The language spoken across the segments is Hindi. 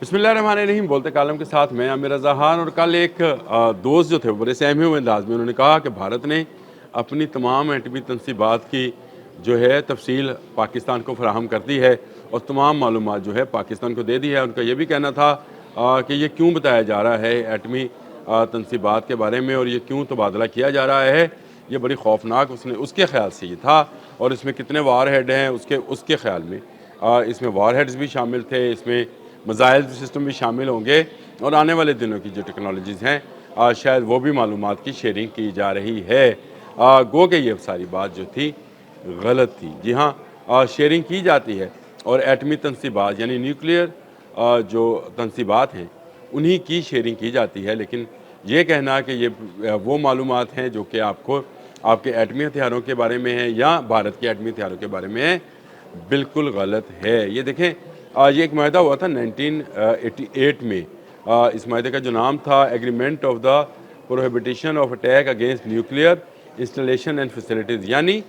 बिस्मिल्लाहिर्रहमानिर्रहीम। बोलते कालम के साथ मैं आमिर रज़ा खान। और कल एक दोस्त जो थे बड़े सहमे हुए अंदाज में उन्होंने कहा कि भारत ने अपनी तमाम एटमी तनसीबात की जो है तफसील पाकिस्तान को फराहम कर दी है और तमाम मालूमात जो है पाकिस्तान को दे दी है। उनका ये भी कहना था कि ये क्यों बताया जा रहा है एटमी तनसीबात के बारे में और ये क्यों तबादला किया जा रहा है, ये बड़ी खौफनाक उसके ख्याल से ये था। और इसमें कितने वार हेड हैं उसके ख्याल में इसमें वार हेड्स भी शामिल थे, इसमें मिसाइल सिस्टम भी शामिल होंगे और आने वाले दिनों की जो टेक्नोलॉजीज़ हैं शायद वो भी मालूमात की शेयरिंग की जा रही है। गो के ये सारी बात जो थी गलत थी। जी हाँ, शेयरिंग की जाती है और एटमी तनसीबात यानी न्यूक्लियर जो तनसीबात हैं उन्हीं की शेयरिंग की जाती है। लेकिन ये कहना कि ये वो मालूमात हैं जो कि आपको आपके एटमी हथियारों के बारे में है या भारत के एटमी हथियारों के बारे में है, बिल्कुल गलत है। ये देखें, ये एक माहदा हुआ था 1988 में। इस माहदे का जो नाम था agreement of the prohibition of attack against nuclear installation and facilities, यानी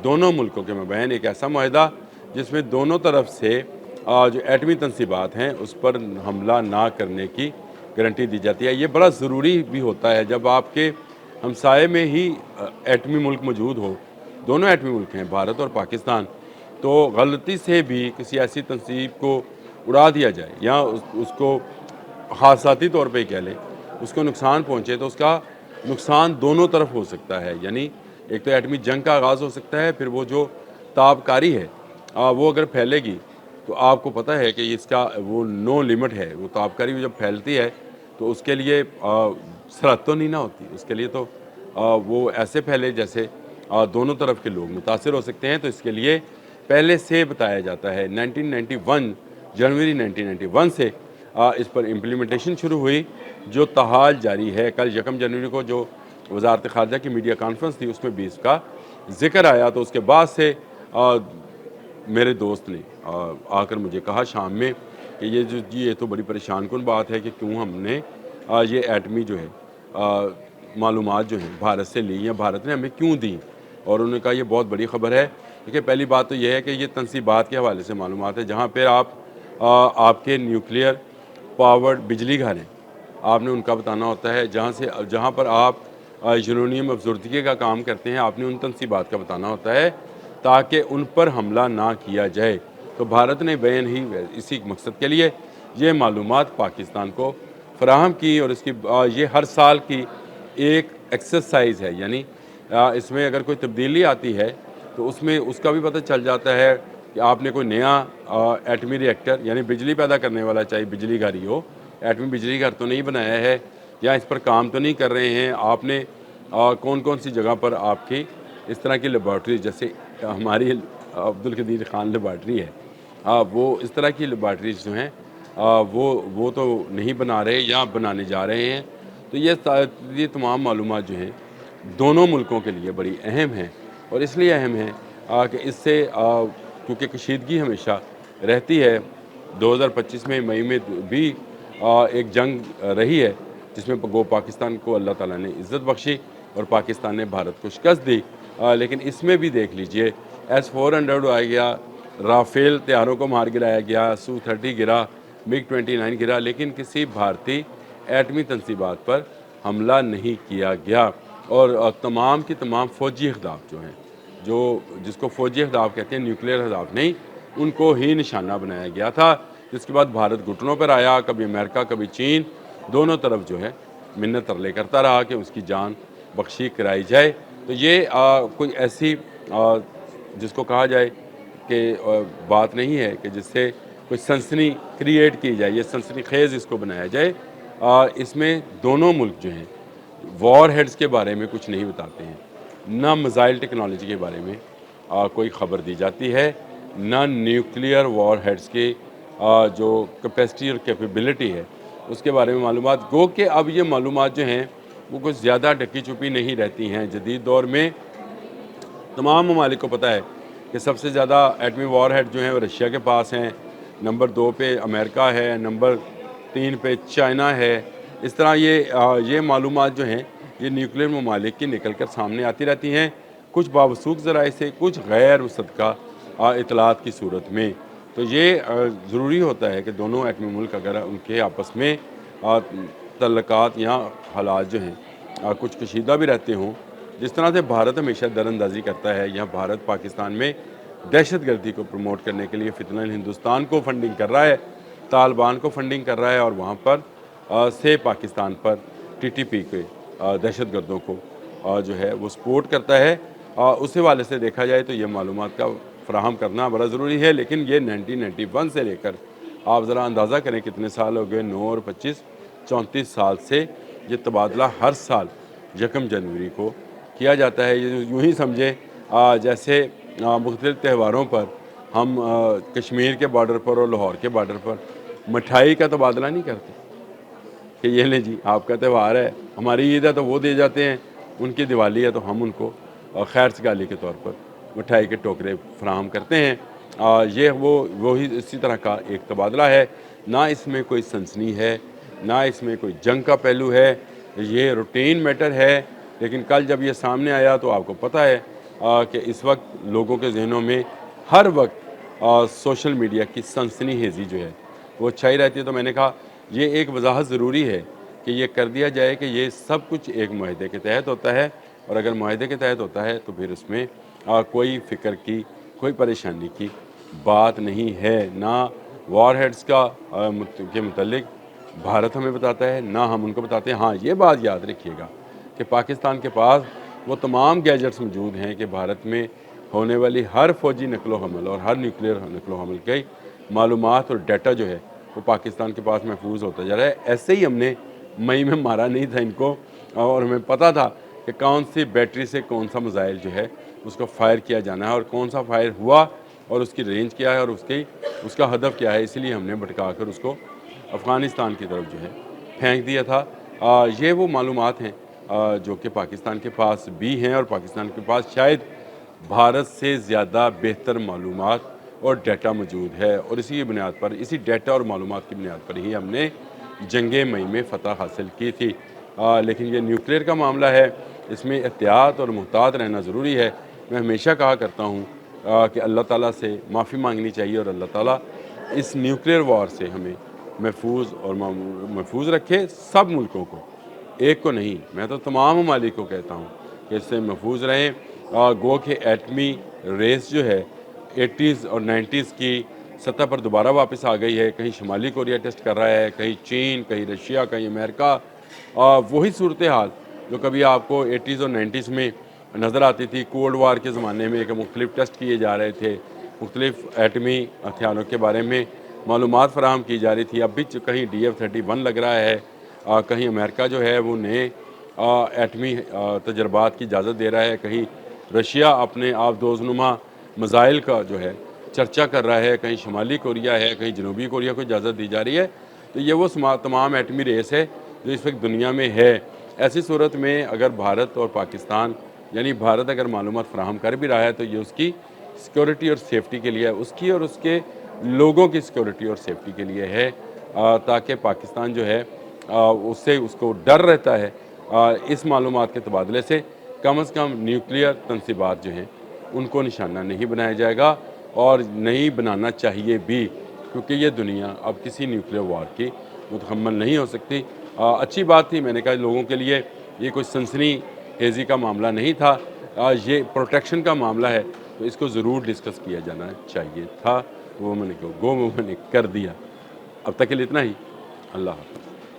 दोनों मुल्कों के मबैन एक ऐसा माहदा जिसमें दोनों तरफ से जो एटमी तनसीबात हैं उस पर हमला ना करने की गारंटी दी जाती है। ये बड़ा ज़रूरी भी होता है जब आपके हमसाए में ही एटमी मुल्क मौजूद हो। दोनों एटमी मुल्क हैं, भारत और पाकिस्तान। तो गलती से भी किसी ऐसी तनसीब को उड़ा दिया जाए या उसको हादसाती तौर पे ही कह लें, उसको नुकसान पहुँचे तो उसका नुकसान दोनों तरफ हो सकता है। यानी एक तो एटमी जंग का आगाज़ हो सकता है, फिर वो जो ताबकारी है वो अगर फैलेगी तो आपको पता है कि इसका वो नो लिमिट है। वो ताबकारी जब फैलती है तो उसके लिए सरहद तो नहीं ना होती, उसके लिए तो वो ऐसे फैले जैसे दोनों तरफ के लोग मुतासिर हो सकते हैं। तो इसके लिए पहले से बताया जाता है 1991 जनवरी 1991 से इस पर इम्प्लीमेंटेशन शुरू हुई जो तहाल जारी है। कल 1 जनवरी को जो वजारत ख़ारजा की मीडिया कॉन्फ्रेंस थी उसमें भी इसका जिक्र आया। तो उसके बाद से मेरे दोस्त ने आकर मुझे कहा शाम में कि ये तो बड़ी परेशान कुन बात है कि क्यों हमने ये एटमी जो है मालूमात जो हैं भारत से ली या भारत ने हमें क्यों दी। और उन्होंने कहा ये बहुत बड़ी ख़बर है। देखिए, पहली बात तो यह है कि ये तनसीबात के हवाले से मालूमात है जहाँ पर आपके न्यूक्लियर पावर्ड बिजली घर हैं, आपने उनका बताना होता है। जहाँ पर आप यूरेनियम अफसरदगी का काम करते हैं, आपने उन तनसीबात का बताना होता है ताकि उन पर हमला ना किया जाए। तो भारत ने बैन ही इसी मकसद के लिए ये मालूमात पाकिस्तान को फ़राहम की और इसकी ये हर साल की एक एक्सरसाइज है। यानी इसमें अगर कोई तब्दीली आती है तो उसमें उसका भी पता चल जाता है कि आपने कोई नया एटमी रिएक्टर यानी बिजली पैदा करने वाला, चाहे बिजली घर ही हो, एटमी बिजली घर तो नहीं बनाया है या इस पर काम तो नहीं कर रहे हैं आपने। कौन कौन सी जगह पर आपकी इस तरह की लेबॉर्ट्री, जैसे हमारी अब्दुल कदीर खान लेबॉर्ट्री है, वो इस तरह की लेबॉर्ट्रीज जो हैं वो तो नहीं बना रहे या बनाने जा रहे हैं। तो ये तमाम मालूमात जो हैं दोनों मुल्कों के लिए बड़ी अहम हैं और इसलिए अहम है कि इससे क्योंकि कशीदगी हमेशा रहती है। 2025 में मई में भी एक जंग रही है जिसमें गो पाकिस्तान को अल्लाह ताला ने इज़्ज़त बख्शी और पाकिस्तान ने भारत को शिकस्त दी। लेकिन इसमें भी देख लीजिए S-400 आ गया, राफेल तैयारों को मार गिराया गया, Su-30 गिरा, MiG-29 गिरा, लेकिन किसी भारतीय एटमी तनसीबात पर हमला नहीं किया गया। और तमाम की तमाम फ़ौजी अहदाफ जो हैं, जिसको फ़ौजी अहदाफ कहते हैं, न्यूक्लियर अहदाफ नहीं, उनको ही निशाना बनाया गया था। जिसके बाद भारत घुटनों पर आया, कभी अमेरिका कभी चीन, दोनों तरफ जो है मिन्नत तरले करता रहा कि उसकी जान बख्शी कराई जाए। तो ये कोई ऐसी जिसको कहा जाए कि बात नहीं है कि जिससे कोई सनसनी क्रिएट की जाए, ये सनसनी खेज़ इसको बनाया जाए। इसमें दोनों मुल्क जो हैं वॉर हेड्स के बारे में कुछ नहीं बताते हैं, ना मिसाइल टेक्नोलॉजी के बारे में कोई ख़बर दी जाती है, ना न्यूक्लियर वॉर हेड्स की जो कैपेसिटी और कैपेबिलिटी है उसके बारे में मालूमात। गो कि अब ये मालूमात जो हैं वो कुछ ज़्यादा ढकी छुपी नहीं रहती हैं। जदीद दौर में तमाम ममालिक को पता है कि सबसे ज़्यादा एटमी वॉर हेड जो हैं वो रशिया के पास हैं, नंबर 2 पे अमेरिका है, नंबर 3 पे चाइना है। इस तरह ये मालूमात जो हैं ये न्यूक्लियर ममालिक की निकल कर सामने आती रहती हैं, कुछ बावसूख ज़राए से, कुछ गैर मुसद्दक़ा इतलात की सूरत में। तो ये ज़रूरी होता है कि दोनों एटमी मुल्क अगर उनके आपस में तल्लुकात या हालात जो हैं कुछ कशीदा भी रहते हों, जिस तरह से भारत हमेशा दरअंदाज़ी करता है या भारत पाकिस्तान में दहशतगर्दी को प्रमोट करने के लिए फितनल हिंदुस्तान को फंडिंग कर रहा है, तालिबान को फंडिंग कर रहा है और वहाँ पर से पाकिस्तान पर टीटीपी के दहशतगर्दों को जो है वो सपोर्ट करता है। उस हवाले से देखा जाए तो ये मालूमात का फ़राहम करना बड़ा ज़रूरी है, लेकिन ये 1991 से लेकर आप ज़रा अंदाज़ा करें कितने साल हो गए, 9 और 25 34 साल से ये तबादला हर साल 1 जनवरी को किया जाता है। ये यूँ ही समझें जैसे मुख्तलिफ़ त्योहारों पर हम कश्मीर के बॉर्डर पर और लाहौर के बॉर्डर पर मिठाई का तबादला नहीं करते कि ये लें जी आपका त्यौहार है, हमारी ईद है तो वो दे जाते हैं, उनकी दिवाली है तो हम उनको खैर सगाली के तौर पर मिठाई के टोकरे फराहम करते हैं। ये वही इसी तरह का एक तबादला है, ना इसमें कोई सनसनी है, ना इसमें कोई जंग का पहलू है, ये रूटीन मैटर है। लेकिन कल जब ये सामने आया तो आपको पता है कि इस वक्त लोगों के जहनों में हर वक्त सोशल मीडिया की सनसनीखेज़ी जो है वो छाई रहती है। तो मैंने कहा ये एक वजाहत ज़रूरी है कि ये कर दिया जाए कि ये सब कुछ एक मुआहदे के तहत होता है, और अगर मुआहदे के तहत होता है तो फिर उसमें कोई फ़िक्र की, कोई परेशानी की बात नहीं है। ना वॉर हेड्स के मुतल्लिक भारत हमें बताता है, ना हम उनको बताते हैं। हाँ, ये बात याद रखिएगा कि पाकिस्तान के पास वो तमाम गैजेट्स मौजूद हैं कि भारत में होने वाली हर फौजी नकलो हमल और हर न्यूक्लियर नकलो हमल की मालूमात और डाटा जो है वो पाकिस्तान के पास महफूज होता जा रहा है। ऐसे ही हमने मई में मारा नहीं था इनको, और हमें पता था कि कौन सी बैटरी से कौन सा मिसाइल जो है उसको फायर किया जाना है और कौन सा फायर हुआ और उसकी रेंज क्या है और उसका हदफ क्या है। इसलिए हमने भटका कर उसको अफ़गानिस्तान की तरफ जो है फेंक दिया था। ये वो मालूमात हैं जो कि पाकिस्तान के पास भी हैं, और पाकिस्तान के पास शायद भारत से ज़्यादा बेहतर मालूमात और डाटा मौजूद है, और इसी की बुनियाद पर, इसी डाटा और मालूमात की बुनियाद पर ही हमने जंगे मई में फ़तह हासिल की थी। लेकिन ये न्यूक्लियर का मामला है, इसमें एहतियात और मुहतात रहना ज़रूरी है। मैं हमेशा कहा करता हूँ कि अल्लाह ताला से माफ़ी मांगनी चाहिए और अल्लाह ताला इस न्यूक्लियर वॉर से हमें महफूज रखे, सब मुल्कों को, एक को नहीं। मैं तो तमाम ममालिक को कहता हूँ कि इससे महफूज रहें। गो के एटमी रेस जो है 80s और 90s की सतह पर दोबारा वापस आ गई है। कहीं शुमाली कोरिया टेस्ट कर रहा है, कहीं चीन, कहीं रशिया, कहीं अमेरिका। वही सूरत हाल जो कभी आपको 80s और 90s में नज़र आती थी कोल्ड वार के ज़माने में, कि मुख्तलिफ़ टेस्ट किए जा रहे थे, मुख्तलिफ़ एटमी हथियारों के बारे में मालूमात फ़राहम की जा रही थी। अब भी कहीं DF-31 लग रहा है, कहीं अमेरिका जो है वो नए एटमी तजर्बात की इजाज़त दे रहा है, कहीं रशिया अपने आप दोज़नुमा मिसाइल का जो है चर्चा कर रहा है, कहीं शुमाली कोरिया है, कहीं जनूबी कोरिया को इजाज़त दी जा रही है। तो ये वो तमाम एटमी रेस है जो इस वक्त दुनिया में है। ऐसी सूरत में अगर भारत और पाकिस्तान, यानी भारत अगर मालूमात फ़राहम कर भी रहा है तो ये उसकी सिक्योरिटी और सेफ्टी के लिए है, उसकी और उसके लोगों की सिक्योरिटी और सेफ्टी के लिए है, ताकि पाकिस्तान जो है उससे उसको डर रहता है इस मालूमात के तबादले से कम न्यूक्लियर तनसीबात जो हैं उनको निशाना नहीं बनाया जाएगा, और नहीं बनाना चाहिए भी, क्योंकि ये दुनिया अब किसी न्यूक्लियर वार की मुतहम्मल नहीं हो सकती। अच्छी बात थी, मैंने कहा लोगों के लिए ये कोई सनसनी खेज़ी का मामला नहीं था, ये प्रोटेक्शन का मामला है, तो इसको ज़रूर डिस्कस किया जाना चाहिए था। वो मैंने कर दिया। अब तक के लिए इतना ही। अल्लाह हाफ़िज़।